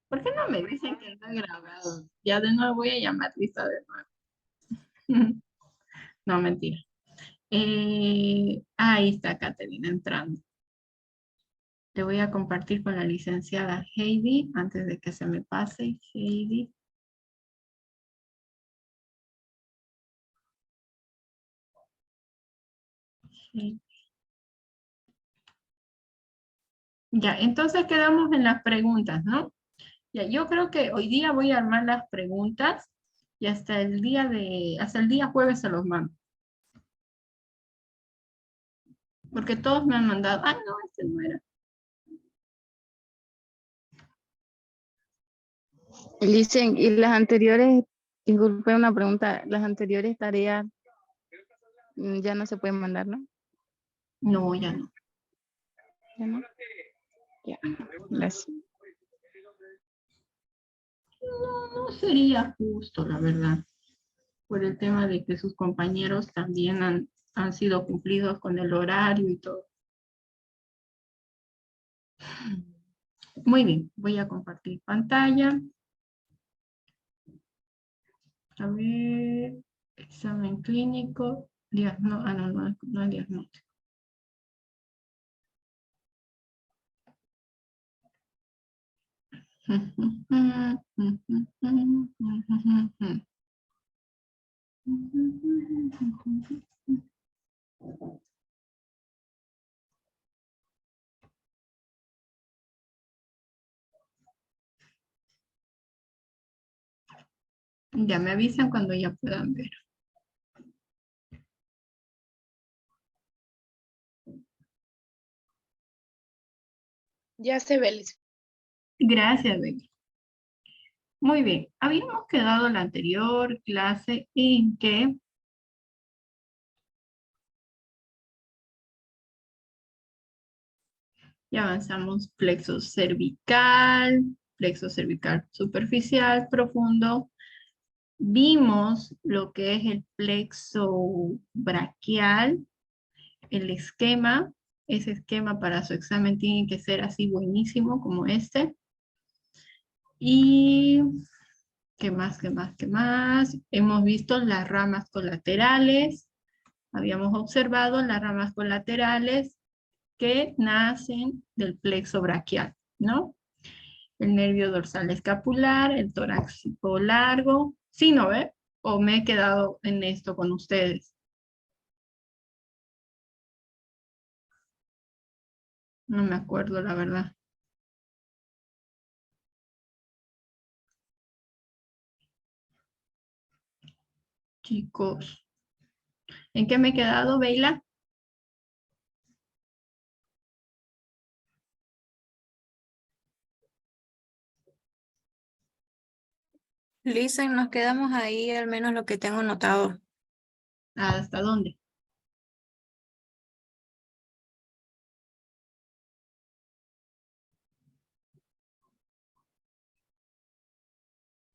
¿Por qué no me dicen que está grabado? Ya de nuevo voy a llamar Lisa de nuevo. No, mentira. Ahí está Caterina entrando. Le voy a compartir con la licenciada Heidi antes de que se me pase. Heidi. Ya, entonces quedamos en las preguntas, ¿no? Ya, yo creo que hoy día voy a armar las preguntas y hasta el día jueves se los mando. Porque todos me han mandado, ah, no, este no era. Licen, y las anteriores, disculpe una pregunta, las anteriores tareas ya no se pueden mandar, ¿no? No, ya no. ¿Ya no? Ya, gracias. No sería justo, la verdad, por el tema de que sus compañeros también han sido cumplidos con el horario y todo. Muy bien, voy a compartir pantalla. A ver, examen clínico, no es diagnóstico. Ya me avisan cuando ya puedan ver. Ya se ve, Liz. Gracias, Becky. Muy bien, habíamos quedado en la anterior clase en que ya avanzamos plexo cervical superficial, profundo. Vimos lo que es el plexo braquial, el esquema. Ese esquema para su examen tiene que ser así buenísimo como este. Y ¿qué más, qué más, qué más? Hemos visto las ramas colaterales. Habíamos observado las ramas colaterales que nacen del plexo braquial, ¿no? El nervio dorsal escapular, el torácico largo. ¿Sí, no ve? ¿O me he quedado en esto con ustedes? No me acuerdo, la verdad. Chicos, ¿en qué me he quedado, Beila? Lisa, nos quedamos ahí, al menos lo que tengo notado. ¿Hasta dónde?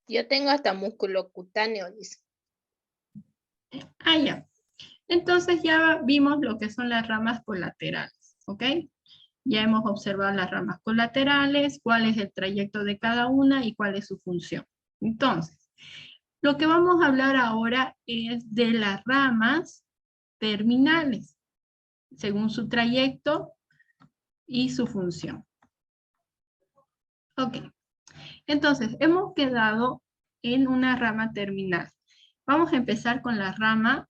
Yo tengo hasta músculo cutáneo, Liz. Ah, ya. Entonces ya vimos lo que son las ramas colaterales, ¿ok? Ya hemos observado las ramas colaterales, cuál es el trayecto de cada una y cuál es su función. Entonces, lo que vamos a hablar ahora es de las ramas terminales, según su trayecto y su función. Ok, entonces hemos quedado en una rama terminal. Vamos a empezar con la rama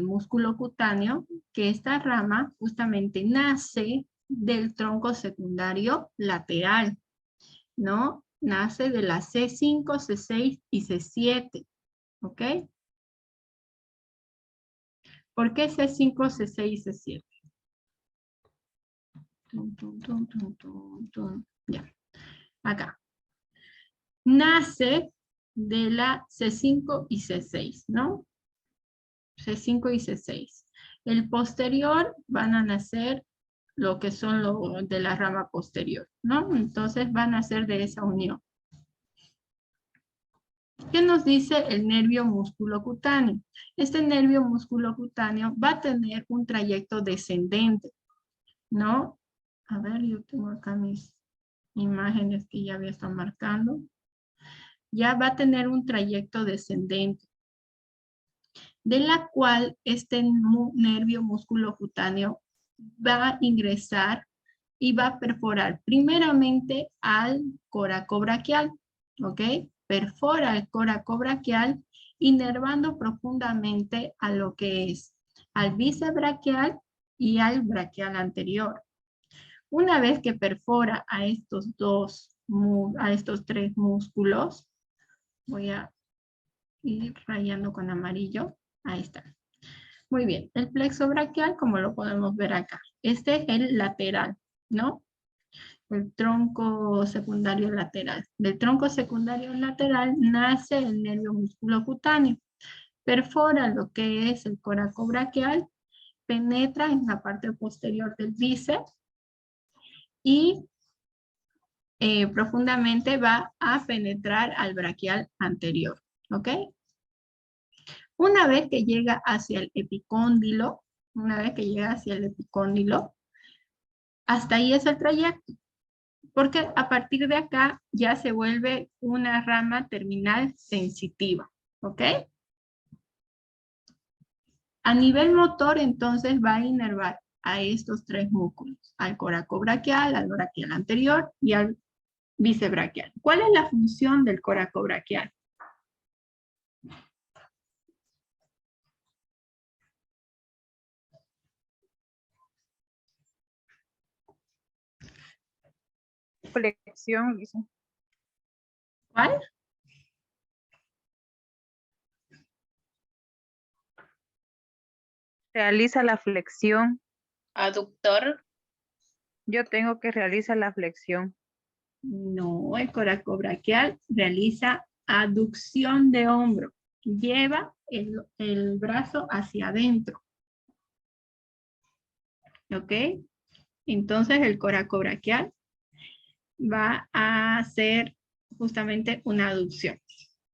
músculo cutáneo, que esta rama justamente nace del tronco secundario lateral, ¿no? Nace de la C5, C6 y C7, ¿ok? ¿Por qué C5, C6 y C7? Ya, acá. Nace de la C5 y C6, ¿no? C5 y C6. El posterior van a nacer lo que son lo de la rama posterior, ¿no? Entonces van a ser de esa unión. ¿Qué nos dice el nervio musculocutáneo? Este nervio musculocutáneo va a tener un trayecto descendente, ¿no? A ver, yo tengo acá mis... imágenes que ya había estado marcando, ya va a tener un trayecto descendente, de la cual este nervio músculo cutáneo va a ingresar y va a perforar primeramente al coracobraquial, ¿ok? Perfora el coracobraquial, inervando profundamente a lo que es al bíceps braquial y al braquial anterior. Una vez que perfora a estos tres músculos, voy a ir rayando con amarillo. Ahí está. Muy bien. El plexo braquial, como lo podemos ver acá. Este es el lateral, ¿no? El tronco secundario lateral. Del tronco secundario lateral nace el nervio musculocutáneo. Perfora lo que es el coracobraquial, penetra en la parte posterior del bíceps y profundamente va a penetrar al braquial anterior, ¿ok? Una vez que llega hacia el epicóndilo, hasta ahí es el trayecto, porque a partir de acá ya se vuelve una rama terminal sensitiva, ¿ok? A nivel motor, entonces, va a inervar a estos tres músculos, al coracobraquial, al braquial anterior y al bíceps braquial. ¿Cuál es la función del coracobraquial? Flexión, dice. ¿Cuál? Realiza la flexión. Aductor. Yo tengo que realizar la flexión. No, el coracobraquial realiza aducción de hombro. Lleva el brazo hacia adentro. ¿Ok? Entonces el coracobraquial va a hacer justamente una aducción.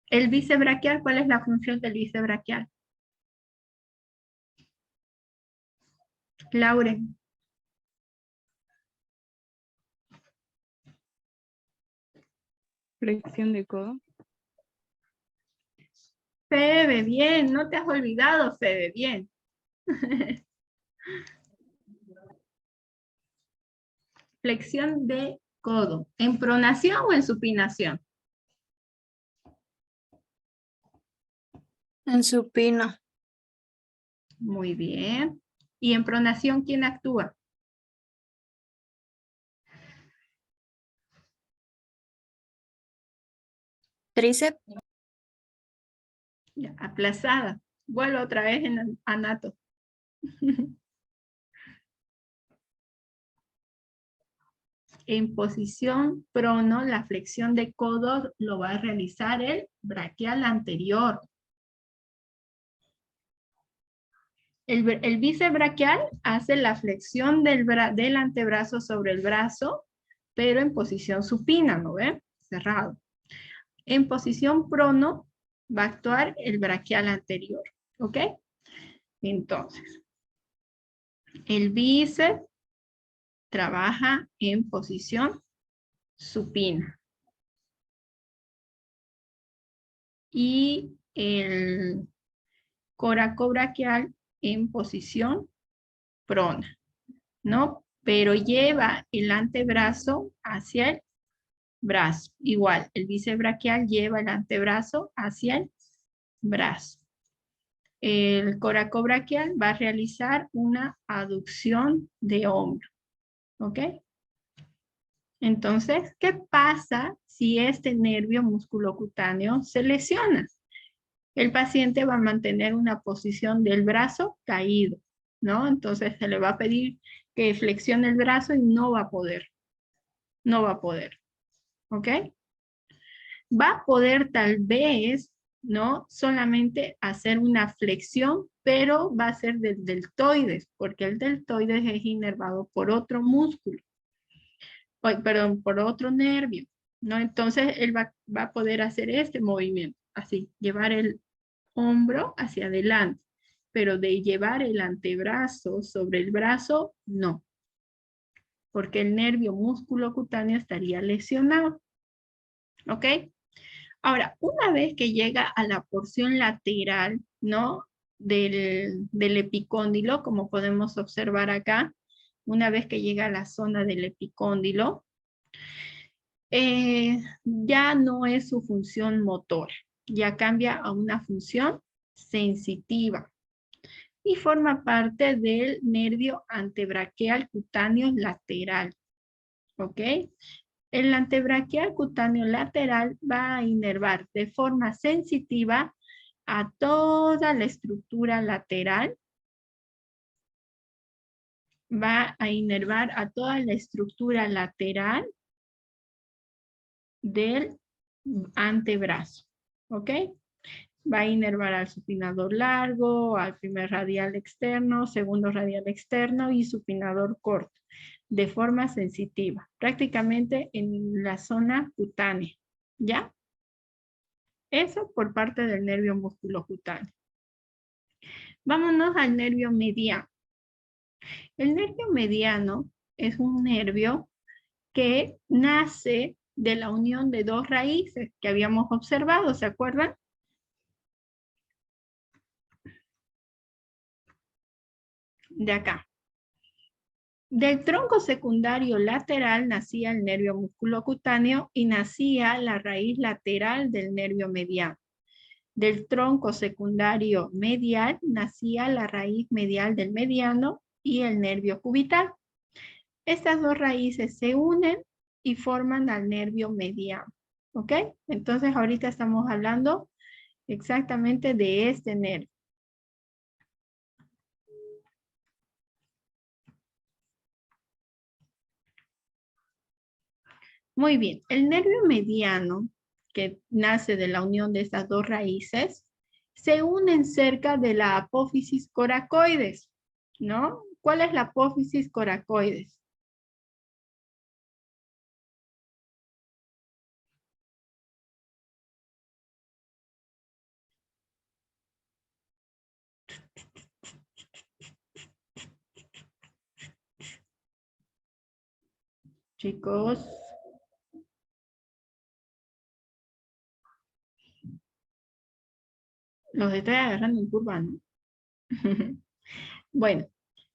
El bíceps braquial, ¿cuál es la función del bíceps braquial? Lauren. Flexión de codo. Febe, bien, no te has olvidado, Febe, bien. Flexión de codo. ¿En pronación o en supinación? En supino. Muy bien. ¿Y en pronación quién actúa? Tríceps. Ya, aplazada. Vuelvo otra vez en anato. En posición prono, la flexión de codo lo va a realizar el braquial anterior. El bíceps braquial hace la flexión del antebrazo sobre el brazo, pero en posición supina, ¿no ven? Cerrado. En posición prono va a actuar el braquial anterior, ¿ok? Entonces, el bíceps trabaja en posición supina. Y el coracobraquial en posición prona, ¿no? Pero lleva el antebrazo hacia el brazo. Igual, el bíceps braquial lleva el antebrazo hacia el brazo. El coracobraquial va a realizar una aducción de hombro, ¿ok? Entonces, ¿qué pasa si este nervio musculocutáneo se lesiona? El paciente va a mantener una posición del brazo caído, ¿no? Entonces se le va a pedir que flexione el brazo y no va a poder. No va a poder, ¿ok? Va a poder tal vez, ¿no? Solamente hacer una flexión, pero va a ser del deltoides, porque el deltoides es inervado por otro músculo. Perdón, por otro nervio, ¿no? Entonces él va a poder hacer este movimiento, así, llevar el hombro hacia adelante, pero de llevar el antebrazo sobre el brazo, no. porque el nervio músculo cutáneo estaría lesionado. ¿Ok? Ahora, una vez que llega a la porción lateral, ¿no? Del epicóndilo, como podemos observar acá, una vez que llega a la zona del epicóndilo, ya no es su función motora, ya cambia a una función sensitiva y forma parte del nervio antebraquial cutáneo lateral. ¿Ok? El antebraquial cutáneo lateral va a inervar de forma sensitiva a toda la estructura lateral. Va a inervar a toda la estructura lateral del antebrazo. ¿Ok? Va a inervar al supinador largo, al primer radial externo, segundo radial externo y supinador corto, de forma sensitiva, prácticamente en la zona cutánea, ¿ya? Eso por parte del nervio musculocutáneo. Vámonos al nervio mediano. El nervio mediano es un nervio que nace de la unión de dos raíces que habíamos observado, ¿se acuerdan? De acá. Del tronco secundario lateral nacía el nervio musculocutáneo y nacía la raíz lateral del nervio mediano. Del tronco secundario medial nacía la raíz medial del mediano y el nervio cubital. Estas dos raíces se unen y forman al nervio mediano. ¿Ok? Entonces ahorita estamos hablando exactamente de este nervio. Muy bien, el nervio mediano, que nace de la unión de estas dos raíces, se unen cerca de la apófisis coracoides, ¿no? ¿Cuál es la apófisis coracoides? Chicos. Los estoy agarrando en curva, ¿no? Bueno,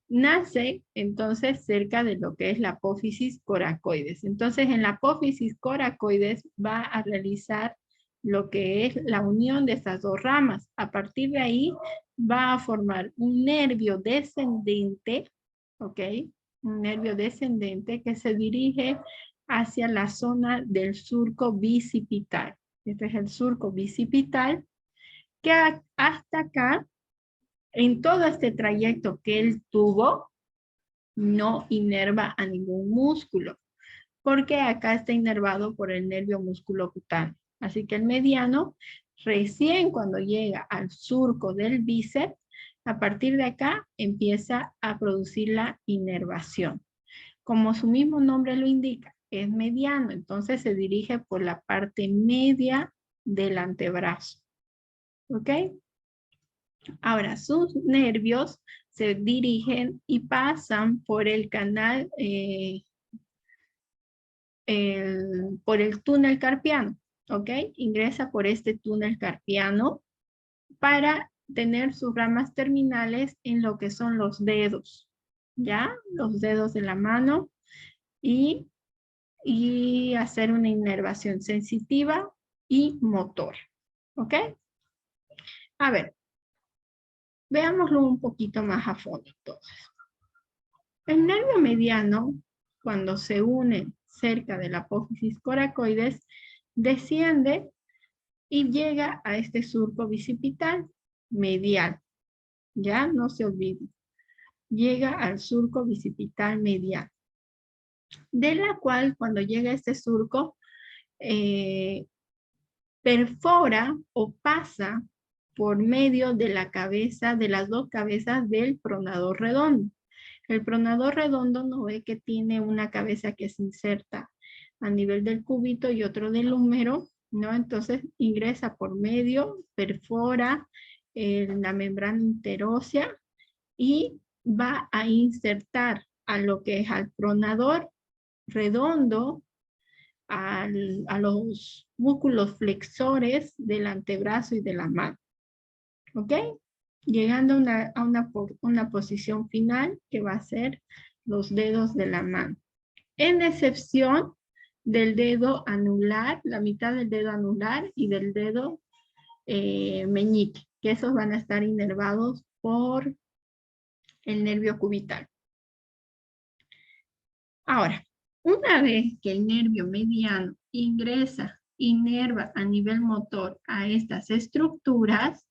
nace entonces cerca de lo que es la apófisis coracoides. Entonces en la apófisis coracoides va a realizar lo que es la unión de estas dos ramas. A partir de ahí va a formar un nervio descendente, ¿ok? Un nervio descendente que se dirige hacia la zona del surco bicipital. Este es el surco bicipital que hasta acá, en todo este trayecto que él tuvo, no inerva a ningún músculo, porque acá está inervado por el nervio musculocutáneo. Así que el mediano, recién cuando llega al surco del bíceps, a partir de acá empieza a producir la inervación. Como su mismo nombre lo indica, es mediano, entonces se dirige por la parte media del antebrazo. ¿Ok? Ahora, sus nervios se dirigen y pasan por el canal, por el túnel carpiano, ¿ok? Ingresa por este túnel carpiano para tener sus ramas terminales en lo que son los dedos, ¿ya? Los dedos de la mano y hacer una inervación sensitiva y motora, ¿ok? A ver, veámoslo un poquito más a fondo entonces. El nervio mediano, cuando se une cerca de la apófisis coracoides, desciende y llega a este surco bicipital medial. Ya, no se olviden. Llega al surco bicipital medial. De la cual, cuando llega a este surco, perfora o pasa por medio de la cabeza, de las dos cabezas del pronador redondo. El pronador redondo no ve que tiene una cabeza que se inserta a nivel del cúbito y otro del húmero, ¿no? Entonces ingresa por medio, perfora la membrana interósea y va a insertar a lo que es al pronador redondo a los músculos flexores del antebrazo y de la mano. ¿Ok? Llegando a una posición final que va a ser los dedos de la mano. En excepción del dedo anular, la mitad del dedo anular y del dedo meñique, que esos van a estar inervados por el nervio cubital. Ahora, una vez que el nervio mediano inerva a nivel motor a estas estructuras,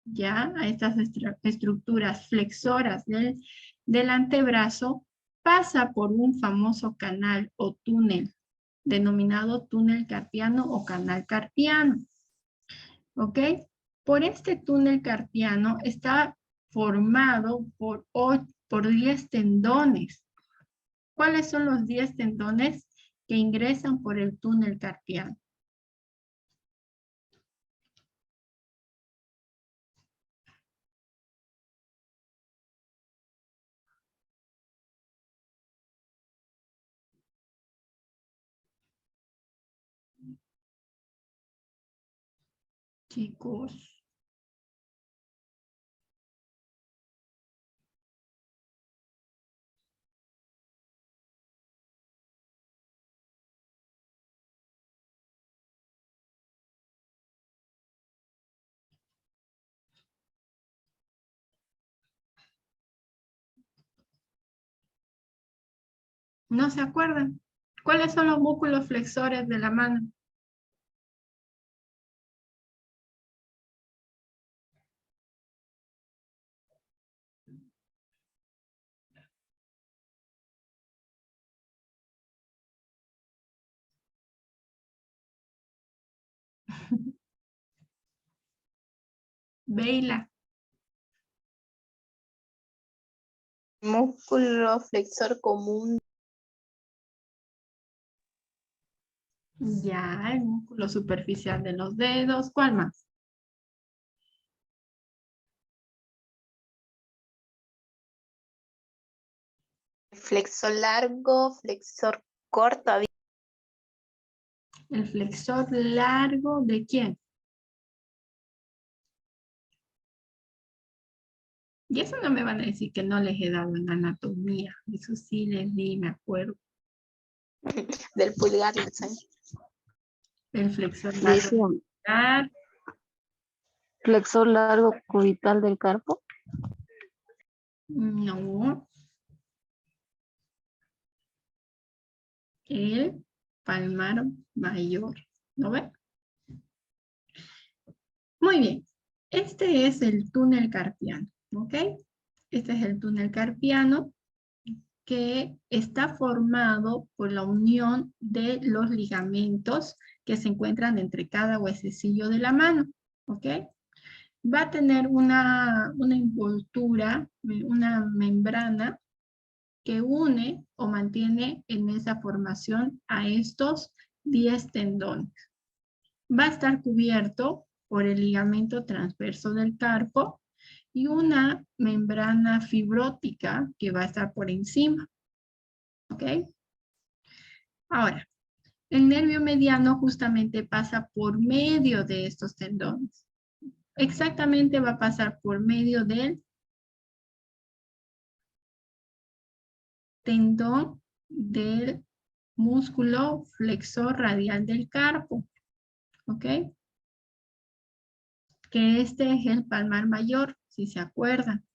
ya a estas estructuras flexoras del antebrazo, pasa por un famoso canal o túnel, denominado túnel carpiano o canal carpiano. ¿Ok? Por este túnel carpiano está formado por 10 tendones. ¿Cuáles son los 10 tendones que ingresan por el túnel carpiano? Chicos. ¿No se acuerdan? ¿Cuáles son los músculos flexores de la mano? Veila. Músculo flexor común. Ya, el músculo superficial de los dedos. ¿Cuál más? Flexor largo, flexor corto. El flexor largo ¿de quién? Y eso no me van a decir que no les he dado en anatomía. Eso sí les di, me acuerdo. Del pulgar. ¿No? El flexor Dice, largo. flexor largo cubital del carpo. No. El palmar mayor. ¿Lo ven? Muy bien. Este es el túnel carpiano. ¿Ok? Este es el túnel carpiano que está formado por la unión de los ligamentos que se encuentran entre cada huesecillo de la mano. ¿Ok? Va a tener una envoltura, una membrana que une o mantiene en esa formación a estos 10 tendones. Va a estar cubierto por el ligamento transverso del carpo y una membrana fibrótica que va a estar por encima. ¿Ok? Ahora, el nervio mediano justamente pasa por medio de estos tendones. Exactamente va a pasar por medio del tendón del músculo flexor radial del carpo. ¿Ok? Que este es el palmar mayor, si se acuerdan.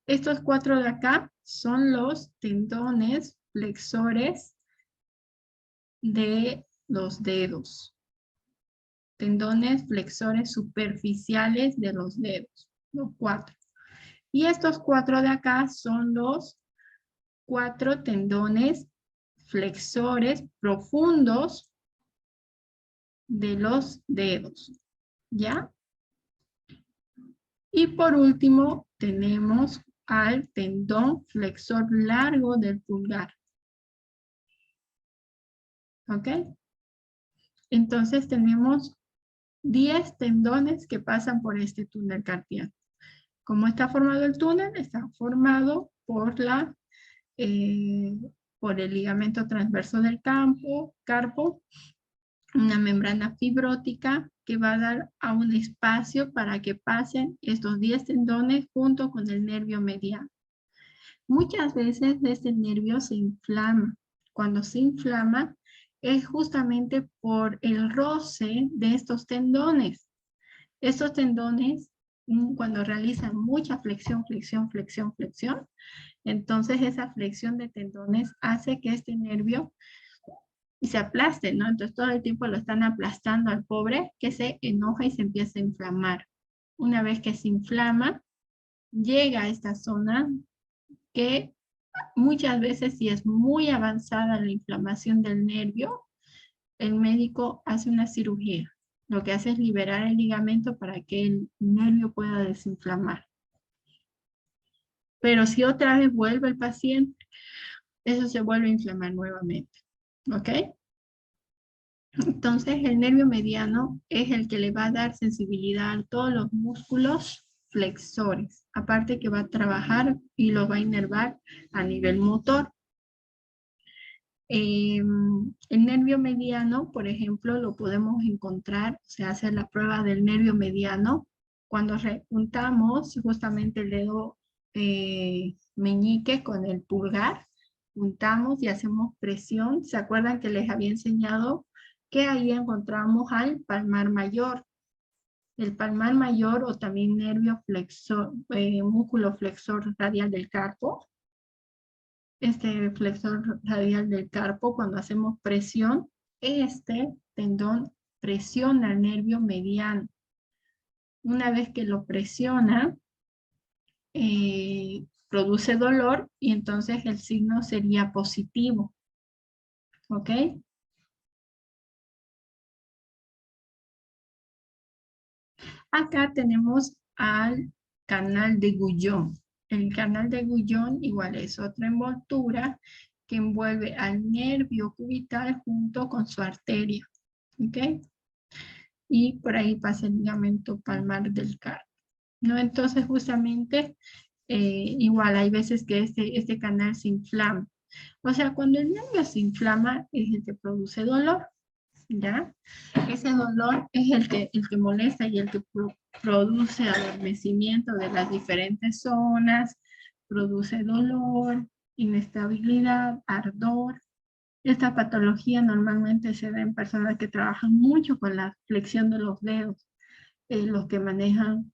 Estos 4 de acá son los tendones flexores de los dedos. Tendones flexores superficiales de los dedos, los 4. Y estos 4 de acá son los 4 tendones flexores profundos de los dedos, ¿ya? Y por último tenemos al tendón flexor largo del pulgar. ¿Ok? Entonces tenemos 10 tendones que pasan por este túnel carpiano. ¿Cómo está formado el túnel? Está formado por por el ligamento transverso del carpo, una membrana fibrótica que va a dar a un espacio para que pasen estos 10 tendones junto con el nervio mediano. Muchas veces este nervio se inflama. Cuando se inflama es justamente por el roce de estos tendones. Estos tendones, cuando realizan mucha flexión, entonces esa flexión de tendones hace que este nervio se aplaste, ¿no? Entonces todo el tiempo lo están aplastando al pobre, que se enoja y se empieza a inflamar. Una vez que se inflama, llega a esta zona que muchas veces, si es muy avanzada la inflamación del nervio, el médico hace una cirugía. Lo que hace es liberar el ligamento para que el nervio pueda desinflamar. Pero si otra vez vuelve el paciente, eso se vuelve a inflamar nuevamente. ¿Ok? Entonces, el nervio mediano es el que le va a dar sensibilidad a todos los músculos flexores. Aparte que va a trabajar y lo va a inervar a nivel motor. El nervio mediano, por ejemplo, lo podemos encontrar, se hace la prueba del nervio mediano cuando juntamos justamente el dedo meñique con el pulgar, juntamos y hacemos presión. ¿Se acuerdan que les había enseñado que ahí encontramos al palmar mayor? El palmar mayor o también nervio flexor, músculo flexor radial del carpo. Este flexor radial del carpo, cuando hacemos presión, este tendón presiona el nervio mediano. Una vez que lo presiona, produce dolor y entonces el signo sería positivo. ¿Ok? Acá tenemos al canal de Guyon. El canal de Guyon igual es otra envoltura que envuelve al nervio cubital junto con su arteria. ¿Ok? Y por ahí pasa el ligamento palmar del carpo, ¿no? Entonces justamente igual hay veces que este canal se inflama. O sea, cuando el nervio se inflama es el que produce dolor, ¿ya? Ese dolor es el que molesta y el que produce adormecimiento de las diferentes zonas, produce dolor, inestabilidad, ardor. Esta patología normalmente se da en personas que trabajan mucho con la flexión de los dedos, los que manejan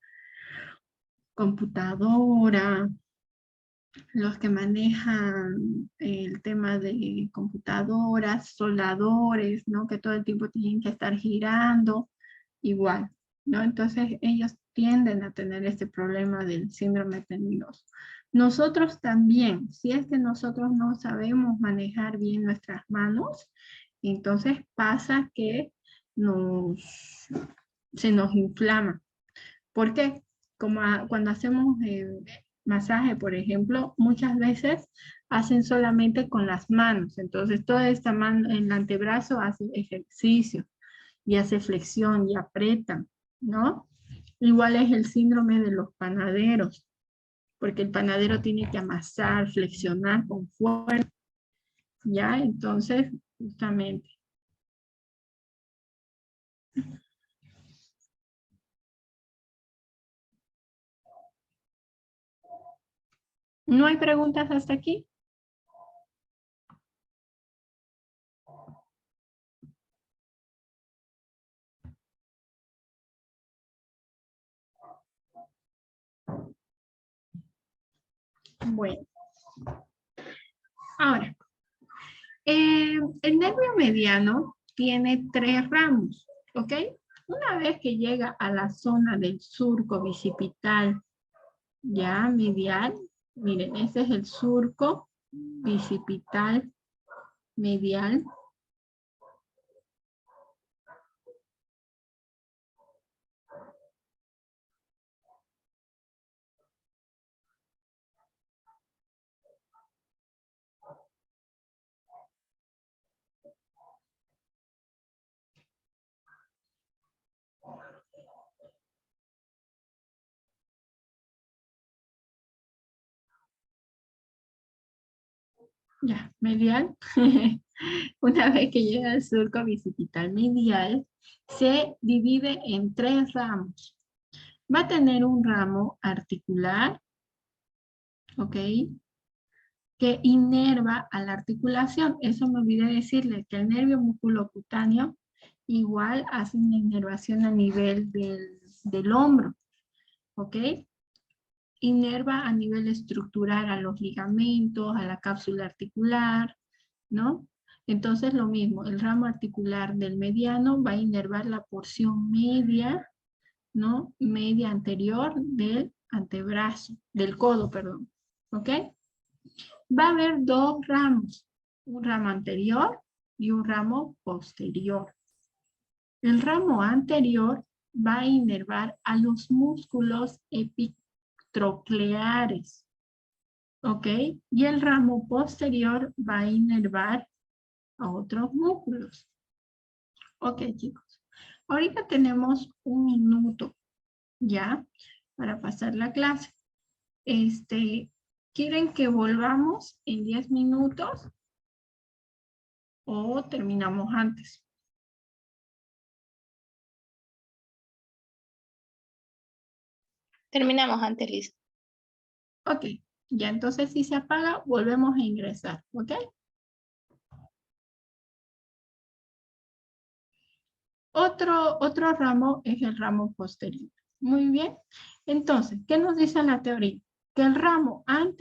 computadora, los que manejan el tema de computadoras, soldadores, ¿no? Que todo el tiempo tienen que estar girando, igual, ¿no? Entonces ellos tienden a tener este problema del síndrome tendinoso. Nosotros también, si es que nosotros no sabemos manejar bien nuestras manos, entonces pasa que se nos inflama. ¿Por qué? Como cuando hacemos masaje, por ejemplo, muchas veces hacen solamente con las manos. Entonces, toda esta mano, el antebrazo hace ejercicio y hace flexión y aprieta, ¿no? Igual es el síndrome de los panaderos, porque el panadero tiene que amasar, flexionar con fuerza, ¿ya? Entonces, justamente. ¿No hay preguntas hasta aquí? Bueno. Ahora, el nervio mediano tiene 3 ramos, ¿ok? Una vez que llega a la zona del surco bicipital, ya medial, miren, este es el surco bicipital medial. Ya, medial. Una vez que llega al surco bicipital medial, se divide en 3 ramos. Va a tener un ramo articular, ¿ok? Que inerva a la articulación. Eso me olvidé decirle, que el nervio musculocutáneo igual hace una inervación a nivel del hombro, ¿ok? Inerva a nivel estructural a los ligamentos, a la cápsula articular, ¿no? Entonces lo mismo, el ramo articular del mediano va a inervar la porción media, ¿no? Media anterior del antebrazo, del codo, perdón, ¿ok? Va a haber 2 ramos, un ramo anterior y un ramo posterior. El ramo anterior va a inervar a los músculos epictrocleares, ¿ok? Y el ramo posterior va a inervar a otros músculos. Ok, chicos. Ahorita tenemos 1 minuto, ¿ya? Para pasar la clase. ¿Quieren que volvamos en 10 minutos? ¿O terminamos antes? Terminamos antes, Liz. Ok, ya entonces si se apaga, volvemos a ingresar, ¿ok? Otro ramo es el ramo posterior. Muy bien. Entonces, ¿qué nos dice la teoría? Que el ramo anterior